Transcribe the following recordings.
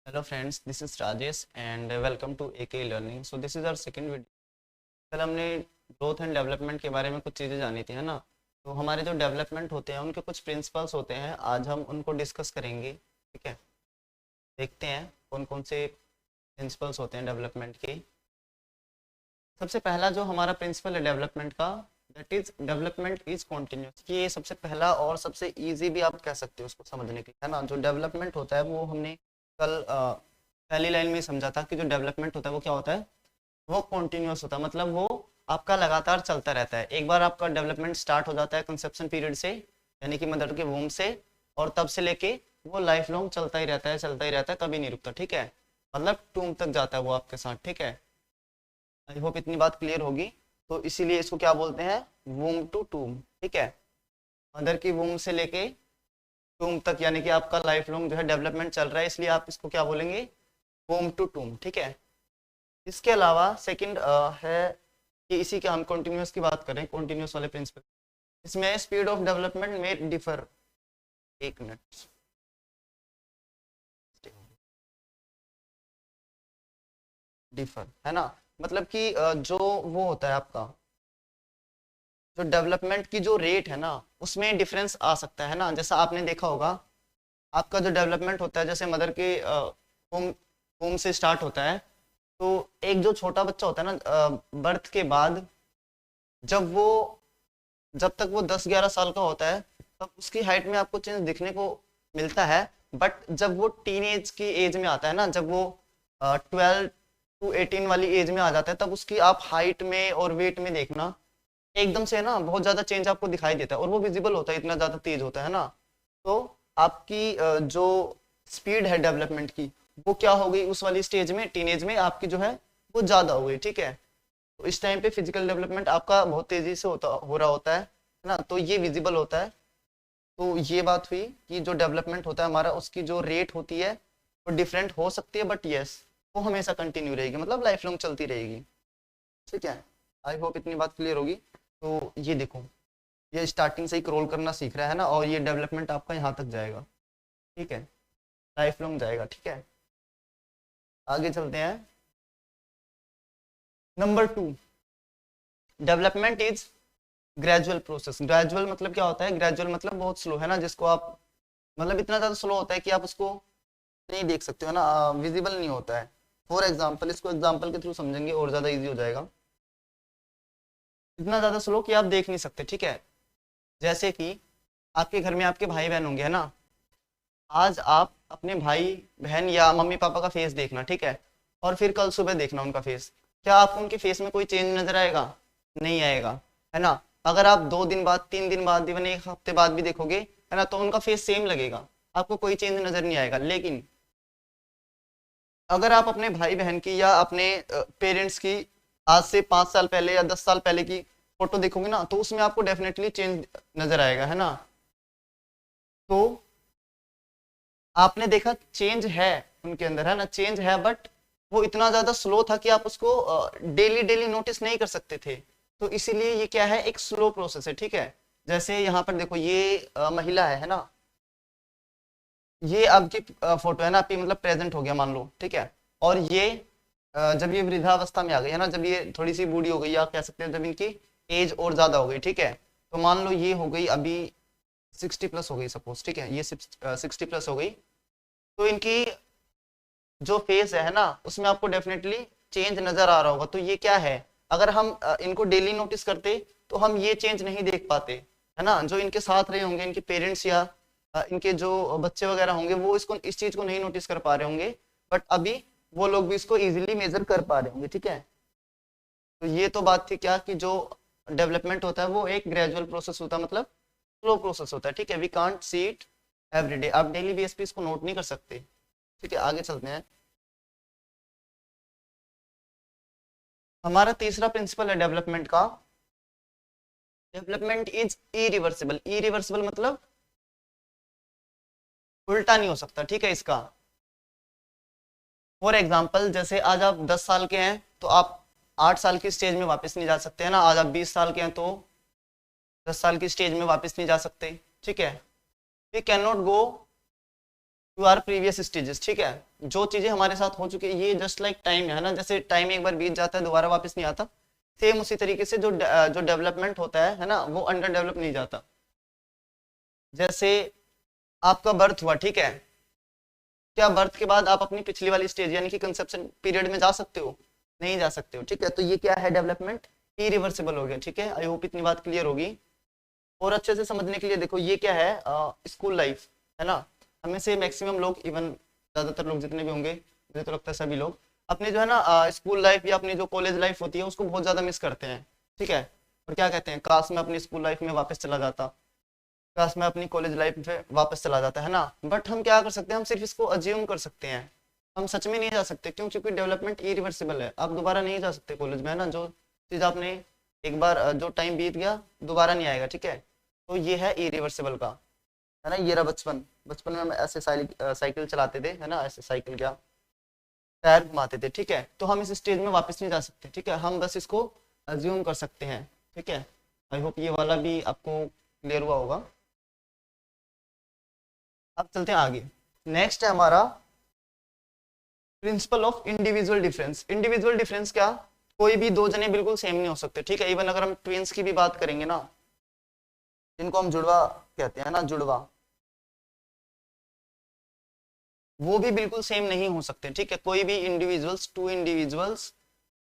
Hello friends, this is Rajesh and welcome to AK Learning. So this is our second video. कल हमने growth and development के बारे में कुछ चीज़ें जानी थी, है ना। तो हमारे जो डेवलपमेंट होते हैं उनके कुछ प्रिंसिपल्स होते हैं, आज हम उनको डिस्कस करेंगे। ठीक है, देखते हैं कौन कौन से प्रिंसिपल्स होते हैं डेवलपमेंट के। सबसे पहला जो हमारा प्रिंसिपल है डेवलपमेंट का, that is development is continuous. ये सबसे पहला और सबसे ईजी भी आप कह सकते हो उसको समझने के लिए, है ना। जो डेवलपमेंट होता है वो हमने कल पहली लाइन में समझा था कि जो डेवलपमेंट होता है वो क्या होता है, वो कॉन्टिन्यूस होता है। मतलब वो आपका लगातार चलता रहता है। एक बार आपका डेवलपमेंट स्टार्ट हो जाता है कंसेप्शन पीरियड से, यानी कि मदर के वूम से, और तब से लेके वो लाइफ लॉन्ग चलता ही रहता है, चलता ही रहता है, कभी नहीं रुकता। ठीक है, मतलब टूम तक जाता है वो आपके साथ। ठीक है, आई होप इतनी बात क्लियर होगी। तो इसीलिए इसको क्या बोलते हैं, वूम टू टूम। ठीक है, मदर की वूम से लेके टूम तक, यानी कि आपका लाइफ लॉन्ग जो है डेवलपमेंट चल रहा है, इसलिए आप इसको क्या बोलेंगे, वूम टू टूम। ठीक है, इसके अलावा सेकंड है कि इसी के हम कंटिन्यूस की बात करें, कंटिन्यूस वाले प्रिंसिपल। इसमें स्पीड ऑफ डेवलपमेंट में डिफर, एक मिनट, डिफर है ना। मतलब कि जो वो होता है आपका, जो डेवलपमेंट की जो रेट है ना, उसमें डिफरेंस आ सकता है ना। जैसा आपने देखा होगा, आपका जो डेवलपमेंट होता है, जैसे मदर के होम होम से स्टार्ट होता है, तो एक जो छोटा बच्चा होता है ना, बर्थ के बाद जब वो, जब तक वो 10-11 साल का होता है, तब उसकी हाइट में आपको चेंज दिखने को मिलता है। बट जब वो टीन एज की एज में आता है ना, जब वो 12 to 18 वाली एज में आ जाता है, तब उसकी आप हाइट में और वेट में देखना, एकदम से ना बहुत ज्यादा चेंज आपको दिखाई देता है, और वो विजिबल होता है, इतना ज्यादा तेज होता है ना। तो आपकी जो स्पीड है डेवलपमेंट की, वो क्या हो गई उस वाली स्टेज में, टीनेज में आपकी जो है वो ज्यादा हो गई। ठीक है, तो इस टाइम पे फिजिकल डेवलपमेंट आपका बहुत तेजी से हो रहा होता है ना, तो ये विजिबल होता है। तो ये बात हुई कि जो डेवलपमेंट होता है हमारा, उसकी जो रेट होती है वो डिफरेंट हो सकती है, बट यस, वो हमेशा कंटिन्यू रहेगी, मतलब लाइफ लॉन्ग चलती रहेगी। ठीक है, आई होप इतनी बात क्लियर होगी। तो ये देखो, ये स्टार्टिंग से ही क्रॉल करना सीख रहा है ना, और ये डेवलपमेंट आपका यहाँ तक जाएगा। ठीक है, लाइफ लॉन्ग जाएगा। ठीक है, आगे चलते हैं। Number 2, development is gradual process. Gradual मतलब क्या होता है, ग्रेजुअल मतलब बहुत स्लो, है ना, जिसको आप, मतलब इतना ज्यादा स्लो होता है कि आप उसको नहीं देख सकते हो ना, विजिबल नहीं होता है। फॉर एग्जाम्पल, इसको एग्जाम्पल के थ्रू समझेंगे और ज्यादा इजी हो जाएगा। इतना ज्यादा स्लो कि आप देख नहीं सकते। ठीक है, जैसे कि आपके घर में आपके भाई बहन होंगे, है ना। आज आप अपने भाई बहन या मम्मी पापा का फेस देखना, ठीक है, और फिर कल सुबह देखना उनका फेस। क्या आपको उनके फेस में कोई चेंज नजर आएगा? नहीं आएगा, है ना। अगर आप 2 दिन बाद, 3 दिन बाद, इवन एक हफ्ते बाद भी देखोगे, है ना, तो उनका फेस सेम लगेगा, आपको कोई चेंज नजर नहीं आएगा। लेकिन अगर आप अपने भाई बहन की या अपने पेरेंट्स की आज से 5 साल पहले या 10 साल पहले की फोटो देखोगे ना, तो उसमें आपको डेफिनेटली चेंज नजर आएगा, है ना। तो आपने देखा चेंज है उनके अंदर, है ना, चेंज है, बट वो इतना ज्यादा स्लो था कि आप उसको डेली डेली नोटिस नहीं कर सकते थे। तो इसीलिए ये क्या है, एक स्लो प्रोसेस है। ठीक है, जैसे यहाँ पर देखो, ये महिला है ना, ये आपकी फोटो है ना, आपकी मतलब प्रेजेंट हो गया मान लो। ठीक है, और ये जब ये वृद्धावस्था में आ गई, है ना, जब ये थोड़ी सी बूढ़ी हो गई, या कह सकते हैं जब इनकी एज और ज्यादा हो गई। ठीक है, तो मान लो ये हो गई अभी 60+ हो गई सपोज। ठीक है, ये 60+ हो गई, तो इनकी जो फेस है ना, उसमें आपको डेफिनेटली चेंज नजर आ रहा होगा। तो ये क्या है, अगर हम इनको डेली नोटिस करते तो हम ये चेंज नहीं देख पाते, है ना। जो इनके साथ रहे होंगे, इनके पेरेंट्स या इनके जो बच्चे वगैरह होंगे, वो इसको, इस चीज को नहीं नोटिस कर पा रहे होंगे, बट अभी वो लोग भी इसको इजीली मेजर कर पा रहे होंगे। ठीक है, तो ये तो बात थी क्या, कि जो डेवलपमेंट होता है वो एक ग्रेजुअल प्रोसेस होता है, मतलब स्लो प्रोसेस होता है। ठीक है, we can't see it every day, आप डेली बेस पे इसको नोट नहीं कर सकते। ठीक है, आगे चलते हैं। हमारा तीसरा प्रिंसिपल है डेवलपमेंट का, डेवलपमेंट इज इरिवर्सिबल। इरिवर्सिबल मतलब उल्टा नहीं हो सकता। ठीक है, इसका फॉर एग्जाम्पल, जैसे आज आप 10 साल के हैं, तो आप 8 साल की स्टेज में वापस नहीं जा सकते, है ना। आज आप 20 साल के हैं, तो 10 साल की स्टेज में वापस नहीं जा सकते। ठीक है, we can not go to our previous stages, ठीक है। जो चीजें हमारे साथ हो चुकी है, ये जस्ट लाइक टाइम है ना, जैसे टाइम एक बार बीत जाता है दोबारा वापस नहीं आता, सेम उसी तरीके से जो डेवलपमेंट होता है ना, वो अंडर डेवलप नहीं जाता। जैसे आपका बर्थ हुआ, ठीक है, क्या बर्थ के बाद आप अपनी पिछली वाली स्टेज यानी कि कंसेप्शन पीरियड में जा सकते हो? नहीं जा सकते हो, ठीक है। तो ये क्या है, डेवलपमेंट इरिवर्सिबल हो गया, ठीक है। आई होप इतनी बात क्लियर होगी। और अच्छे से समझने के लिए देखो, ये क्या है, स्कूल लाइफ है ना। हमें से मैक्सिमम लोग, इवन ज्यादातर लोग जितने भी होंगे, मुझे तो लगता है सभी लोग अपने जो है ना स्कूल लाइफ या अपनी जो कॉलेज लाइफ होती है उसको बहुत ज्यादा मिस करते हैं, ठीक है। और क्या कहते हैं, काश मैं अपनी स्कूल लाइफ में वापस चला जाता, काश मैं अपनी कॉलेज लाइफ में वापस चला जाता, है ना। बट हम क्या कर सकते हैं, हम सिर्फ इसको अज्यूम कर सकते हैं, हम सच में नहीं जा सकते। क्यों? क्योंकि डेवलपमेंट इरिवर्सिबल है, आप दोबारा नहीं जा सकते कॉलेज में, है ना। जो चीज आपने एक बार जो टाइम बीत गया दोबारा नहीं आएगा, ठीक है। तो ये है इरिवर्सिबल का, है ना। ये रहा बचपन, बचपन में हम ऐसे साइकिल चलाते थे, है ना, ऐसे साइकिल क्या टायर घुमाते थे, ठीक है। तो हम इस स्टेज में वापस नहीं जा सकते, ठीक है, हम बस इसको अज्यूम कर सकते हैं, ठीक है। आई होप ये वाला भी आपको क्लियर हुआ होगा। अब चलते हैं आगे। नेक्स्ट है हमारा principle of individual difference. Individual difference क्या, कोई भी दो जने बिल्कुल सेम नहीं हो सकते, ठीक है। इवन अगर हम ट्विंस की भी बात करेंगे ना, जिनको हम जुड़वा कहते हैं ना, जुड़वा, वो भी बिल्कुल सेम नहीं हो सकते, ठीक है। कोई भी individuals, two individuals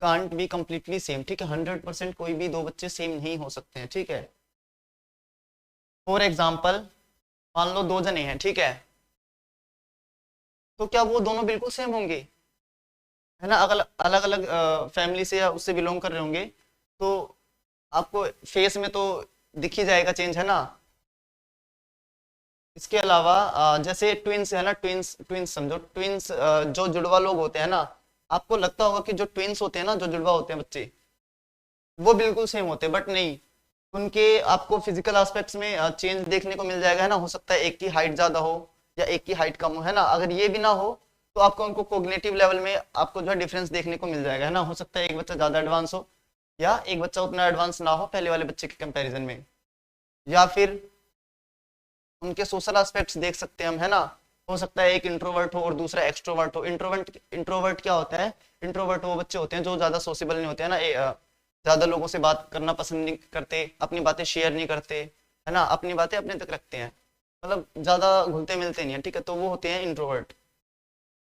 can't be completely same, ठीक है। 100% कोई भी दो बच्चे सेम नहीं हो सकते हैं, ठीक है। फॉर एग्जाम्पल, मान लो दो जने हैं, ठीक है, तो क्या वो दोनों बिल्कुल सेम होंगे? है ना, अगर अलग अलग फैमिली से या उससे बिलोंग कर रहे होंगे तो आपको फेस में तो दिख ही जाएगा चेंज, है ना। इसके अलावा जैसे ट्विंस है ना, ट्विंस ट्विंस समझो, ट्विंस जो जुड़वा लोग होते हैं ना, आपको लगता होगा कि जो ट्विंस होते हैं ना, जो जुड़वा होते हैं बच्चे, वो बिल्कुल सेम होते हैं, बट नहीं। उनके आपको फिजिकल एस्पेक्ट्स में चेंज देखने को मिल जाएगा, है ना। हो सकता है एक की हाइट ज्यादा हो या एक की हाइट कम हो, है ना। अगर ये भी ना हो तो आपको उनको कोग्निटिव लेवल में आपको जो है डिफरेंस देखने को मिल जाएगा, है ना। हो सकता है एक बच्चा ज्यादा एडवांस हो या एक बच्चा उतना एडवांस ना हो पहले वाले बच्चे के कंपैरिजन में। या फिर उनके सोशल एस्पेक्ट्स देख सकते हैं हम, है ना। हो सकता है एक इंट्रोवर्ट हो और दूसरा एक्सट्रोवर्ट हो। इंट्रोवर्ट क्या होता है, इंट्रोवर्ट वो बच्चे होते हैं जो ज्यादा सोशल नहीं होते हैं ना, ज्यादा लोगों से बात करना पसंद नहीं करते, अपनी बातें शेयर नहीं करते, है ना, अपनी बातें अपने तक रखते हैं, मतलब ज्यादा घुलते मिलते नहीं है, ठीक है। तो वो होते हैं इंट्रोवर्ट।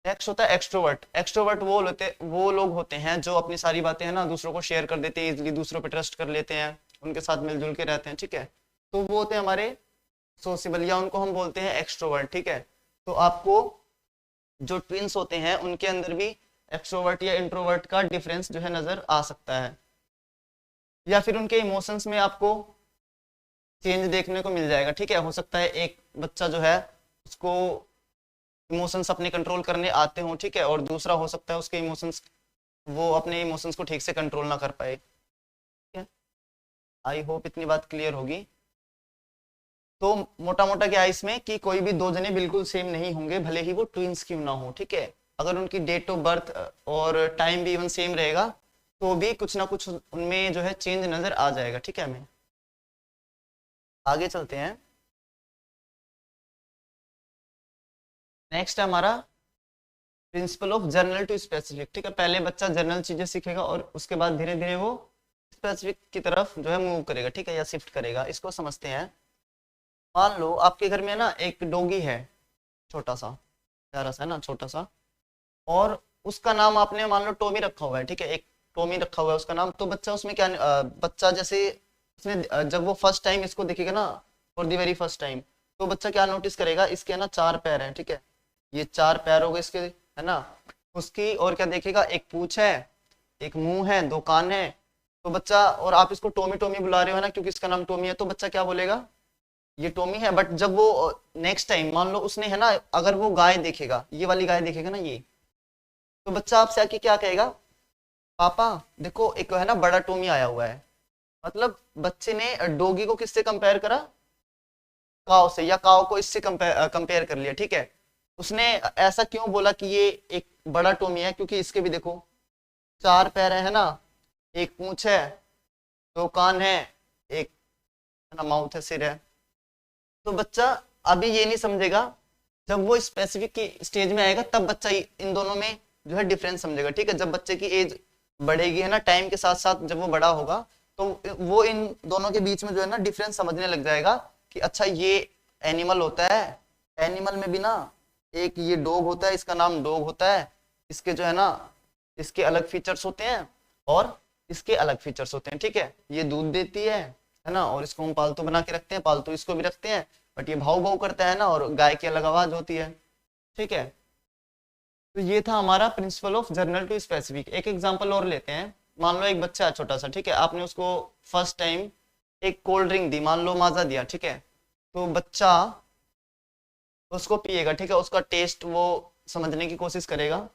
नेक्स्ट होता है एक्सट्रोवर्ट। एक्सट्रोवर्ट वो लोग होते हैं जो अपनी सारी बातें, है ना, दूसरों को शेयर कर देते हैं, इजिली दूसरों पर ट्रस्ट कर लेते हैं, उनके साथ मिलजुल के रहते हैं, ठीक है। तो वो होते हैं हमारे सोशल, या उनको हम बोलते हैं एक्सट्रोवर्ट, ठीक है। तो आपको जो ट्विंस होते हैं उनके अंदर भी एक्सट्रोवर्ट या इंट्रोवर्ट का डिफरेंस जो है नजर आ सकता है। या फिर उनके इमोशंस में आपको चेंज देखने को मिल जाएगा, ठीक है। हो सकता है एक बच्चा जो है उसको इमोशंस अपने कंट्रोल करने आते हों, ठीक है, और दूसरा हो सकता है उसके इमोशंस, वो अपने इमोशंस को ठीक से कंट्रोल ना कर पाए, ठीक है। आई होप इतनी बात क्लियर होगी। तो मोटा मोटा क्या है इसमें कि कोई भी दो जने बिल्कुल सेम नहीं होंगे, भले ही वो ट्विंस क्यों ना हो, ठीक है। अगर उनकी डेट ऑफ बर्थ और टाइम भी इवन सेम रहेगा तो भी कुछ ना कुछ उनमें जो है चेंज नजर आ जाएगा, ठीक है। हमें आगे चलते हैं। नेक्स्ट है हमारा principle of general to specific, ठीक है। पहले बच्चा जनरल चीजें सीखेगा और उसके बाद धीरे धीरे वो स्पेसिफिक की तरफ जो है मूव करेगा, ठीक है, या शिफ्ट करेगा। इसको समझते हैं। मान लो आपके घर में ना एक डॉगी है, छोटा सा प्यारा सा, है ना, छोटा सा, और उसका नाम आपने मान लो टॉमी रखा हुआ है, ठीक है, एक टॉमी रखा हुआ है उसका नाम। तो बच्चा उसमें क्या बच्चा जैसे उसने जब वो फर्स्ट टाइम इसको देखेगा ना, for the very first time, तो बच्चा क्या नोटिस करेगा, इसके ना चार पैर हैं, ठीक है, ये चार पैर हो गए इसके, है ना। उसकी और क्या देखेगा, एक पूंछ है, एक मुंह है, दो कान है। तो बच्चा, और आप इसको टॉमी टॉमी बुला रहे हो ना क्योंकि इसका नाम टॉमी है, तो बच्चा क्या बोलेगा, ये टॉमी है। बट जब वो नेक्स्ट टाइम मान लो उसने, है ना, अगर वो गाय देखेगा, ये वाली गाय देखेगा ना ये, तो बच्चा आपसे आके क्या कहेगा, पापा देखो एक है ना बड़ा टॉमी आया हुआ है। मतलब बच्चे ने डॉगी को किससे कंपेयर करा, काव से, या काव को इससे कंपेयर कर लिया, ठीक है। उसने ऐसा क्यों बोला कि ये एक बड़ा टॉमी है, क्योंकि इसके भी देखो चार पैर है ना, एक पूंछ है, दो कान है, एक है ना माउथ है, सिर है। तो बच्चा अभी ये नहीं समझेगा जब वो स्पेसिफिक की स्टेज में आएगा तब बच्चा इन दोनों में जो है डिफरेंस समझेगा, ठीक है। जब बच्चे की एज बढ़ेगी है ना, टाइम के साथ साथ जब वो बड़ा होगा तो वो इन दोनों के बीच में जो है ना डिफरेंस समझने लग जाएगा कि अच्छा ये एनिमल होता है, एनिमल में भी ना एक ये डॉग होता है, इसका नाम डॉग होता है, इसके जो है ना इसके अलग फीचर्स होते हैं और इसके अलग फीचर्स होते हैं, ठीक है। ये दूध देती है ना, और इसको हम पालतू बना के रखते हैं, पालतू इसको भी रखते हैं, बट ये भाव भाव करता है ना, और गाय की अलग आवाज होती है, ठीक है। तो ये था हमारा principle of general to specific. एक एग्जांपल और लेते हैं। मान लो एक बच्चा है छोटा सा, ठीक है, आपने उसको फर्स्ट टाइम एक कोल्ड ड्रिंक दी, मान लो माजा दिया, ठीक है। तो बच्चा उसको पिएगा, ठीक है, उसका टेस्ट वो समझने की कोशिश करेगा।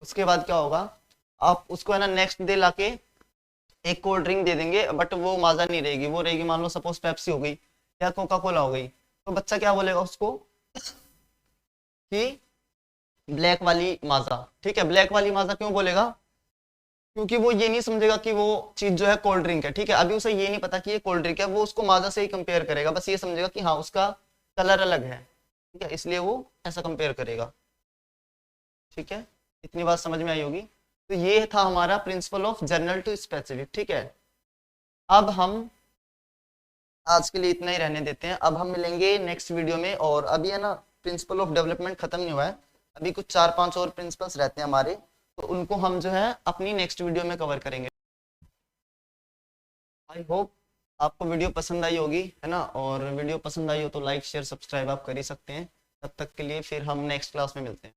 उसके बाद क्या होगा, आप उसको है ना नेक्स्ट डे लाके एक कोल्ड ड्रिंक दे देंगे, बट वो माजा नहीं रहेगी, वो रहेगी मान लो सपोज पेप्सी हो गई या कोका कोला हो गई। तो बच्चा क्या बोलेगा उसको कि ब्लैक वाली माजा, ठीक है। ब्लैक वाली माजा क्यों बोलेगा, क्योंकि वो ये नहीं समझेगा कि वो चीज जो है कोल्ड ड्रिंक है, ठीक है। अभी उसे ये नहीं पता कि ये कोल्ड ड्रिंक है, वो उसको माजा से ही कंपेयर करेगा, बस ये समझेगा कि हाँ उसका कलर अलग है, ठीक है, इसलिए वो ऐसा कंपेयर करेगा, ठीक है। इतनी बात समझ में आई होगी। तो ये था हमारा principle of general to specific, ठीक है। अब हम आज के लिए इतना ही रहने देते हैं, अब हम मिलेंगे नेक्स्ट वीडियो में। और अभी है ना प्रिंसिपल ऑफ डेवलपमेंट खत्म नहीं हुआ है, अभी कुछ 4-5 और प्रिंसिपल्स रहते हैं हमारे, तो उनको हम जो है अपनी नेक्स्ट वीडियो में कवर करेंगे। आई होप आपको वीडियो पसंद आई होगी, है ना, और वीडियो पसंद आई हो तो लाइक शेयर सब्सक्राइब आप कर ही सकते हैं। तब तक के लिए फिर हम नेक्स्ट क्लास में मिलते हैं।